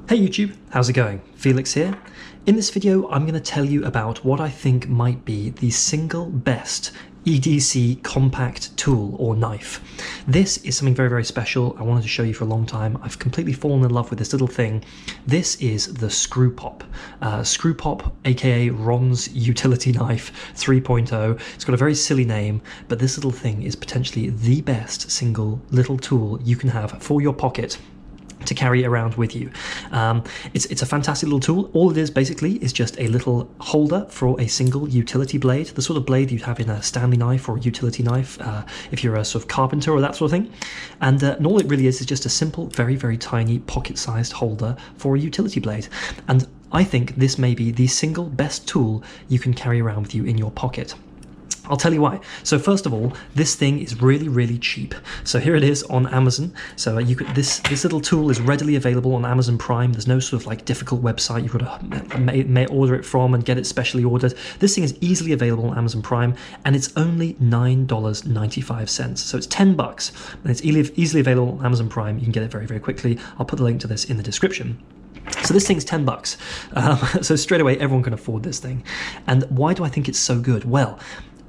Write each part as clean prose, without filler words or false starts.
Hey YouTube, how's it going? Felix here. In this video, I'm going to tell you about what I think might be the single best EDC compact tool or knife. This is something very, very special. I wanted to show you for a long time. I've completely fallen in love with this little thing. This is the Screwpop. Screwpop, aka Ron's Utility Knife 3.0. It's got a very silly name, but this little thing is potentially the best single little tool you can have for your pocket to carry around with you. It's a fantastic little tool. All it is basically is just a little holder for a single utility blade, the sort of blade you'd have in a Stanley knife or a utility knife if you're a sort of carpenter or that sort of thing. And all it really is just a simple, very, very tiny pocket-sized holder for a utility blade. And I think this may be the single best tool you can carry around with you in your pocket. I'll tell you why. So first of all, this thing is really, really cheap. So here it is on Amazon. So this little tool is readily available on Amazon Prime. There's no sort of like difficult website you've got to order it from and get it specially ordered. This thing is easily available on Amazon Prime, and it's only $9.95. So it's $10, and it's easily available on Amazon Prime. You can get it very, very quickly. I'll put the link to this in the description. So this thing's $10. So straight away, everyone can afford this thing. And why do I think it's so good? Well,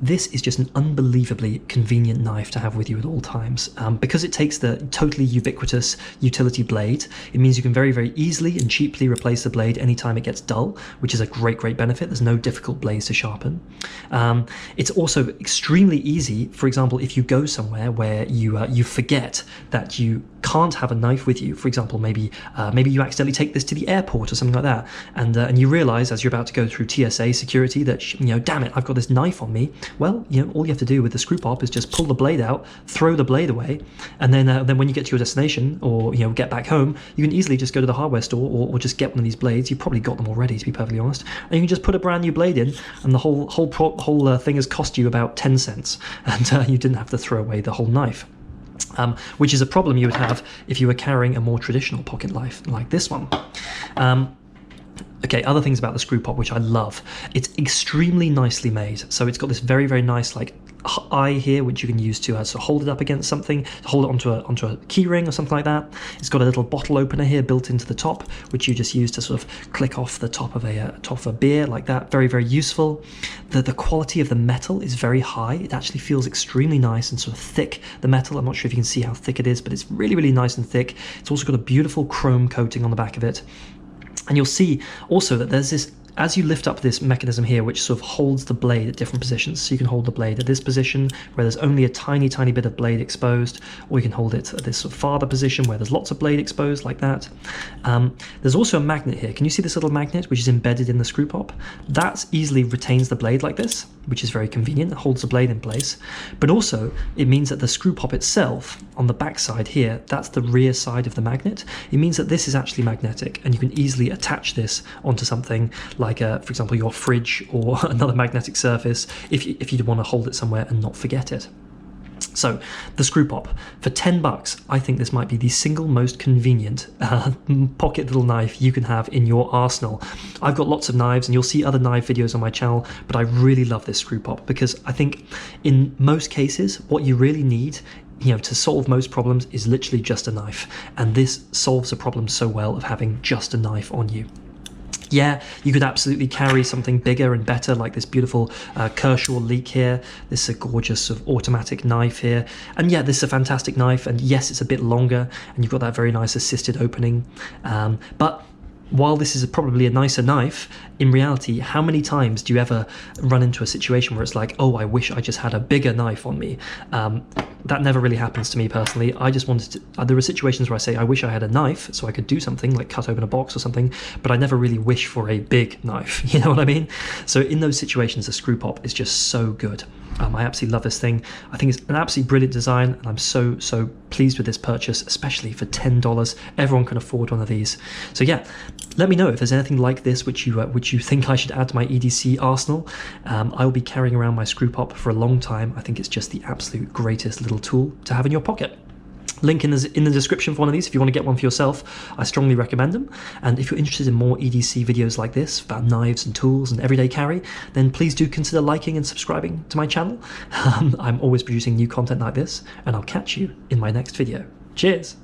this is just an unbelievably convenient knife to have with you at all times. Because it takes the totally ubiquitous utility blade, it means you can very, very easily and cheaply replace the blade anytime it gets dull, which is a great, great benefit. There's no difficult blades to sharpen. It's also extremely easy, for example, if you go somewhere where you forget that you can't have a knife with you. For example, maybe you accidentally take this to the airport or something like that, and you realize as you're about to go through TSA security that, damn it, I've got this knife on me. Well, all you have to do with the Screwpop is just pull the blade out, throw the blade away, and then when you get to your destination or get back home, you can easily just go to the hardware store or just get one of these blades. You've probably got them already, to be perfectly honest, and you can just put a brand new blade in, and the whole thing has cost you about 10 cents, and you didn't have to throw away the whole knife. Which is a problem you would have if you were carrying a more traditional pocket knife like this one. Okay, other things about the Screwpop which I love. It's extremely nicely made. So it's got this very, very nice like eye here, which you can use to hold it up against something, to hold it onto a key ring or something like that. It's got a little bottle opener here built into the top, which you just use to sort of click off the top of a beer like that. Very, very useful. The quality of the metal is very high. It actually feels extremely nice and sort of thick, the metal. I'm not sure if you can see how thick it is, but it's really, really nice and thick. It's also got a beautiful chrome coating on the back of it. And you'll see also that there's this, as you lift up this mechanism here, which sort of holds the blade at different positions. So you can hold the blade at this position where there's only a tiny, tiny bit of blade exposed, or you can hold it at this sort of farther position where there's lots of blade exposed like that. There's also a magnet here. Can you see this little magnet which is embedded in the Screwpop? That easily retains the blade like this, which is very convenient. It holds the blade in place. But also it means that the Screwpop itself on the back side here, that's the rear side of the magnet. It means that this is actually magnetic, and you can easily attach this onto something like, for example, your fridge or another magnetic surface if you want to hold it somewhere and not forget it. So the Screwpop, for $10, I think this might be the single most convenient pocket little knife you can have in your arsenal. I've got lots of knives, and you'll see other knife videos on my channel, but I really love this Screwpop because I think in most cases what you really need to solve most problems is literally just a knife, and this solves a problem so well of having just a knife on you. Yeah, you could absolutely carry something bigger and better like this beautiful Kershaw Leak here. This is a gorgeous sort of automatic knife here. And yeah, this is a fantastic knife, and yes, it's a bit longer, and you've got that very nice assisted opening. But while this is probably a nicer knife, in reality, how many times do you ever run into a situation where it's like, oh, I wish I just had a bigger knife on me? That never really happens to me personally. I just wanted to, there are situations where I say, I wish I had a knife so I could do something like cut open a box or something, but I never really wish for a big knife, you know what I mean? So in those situations, the Screwpop is just so good. I absolutely love this thing. I think it's an absolutely brilliant design, and I'm so pleased with this purchase, especially for $10. Everyone can afford one of these. So yeah, let me know if there's anything like this which you think I should add to my EDC arsenal. I will be carrying around my Screwpop for a long time. I think it's just the absolute greatest little tool to have in your pocket. Link in the description for one of these if you want to get one for yourself. I strongly recommend them. And if you're interested in more EDC videos like this about knives and tools and everyday carry, then please do consider liking and subscribing to my channel. I'm always producing new content like this, and I'll catch you in my next video. Cheers!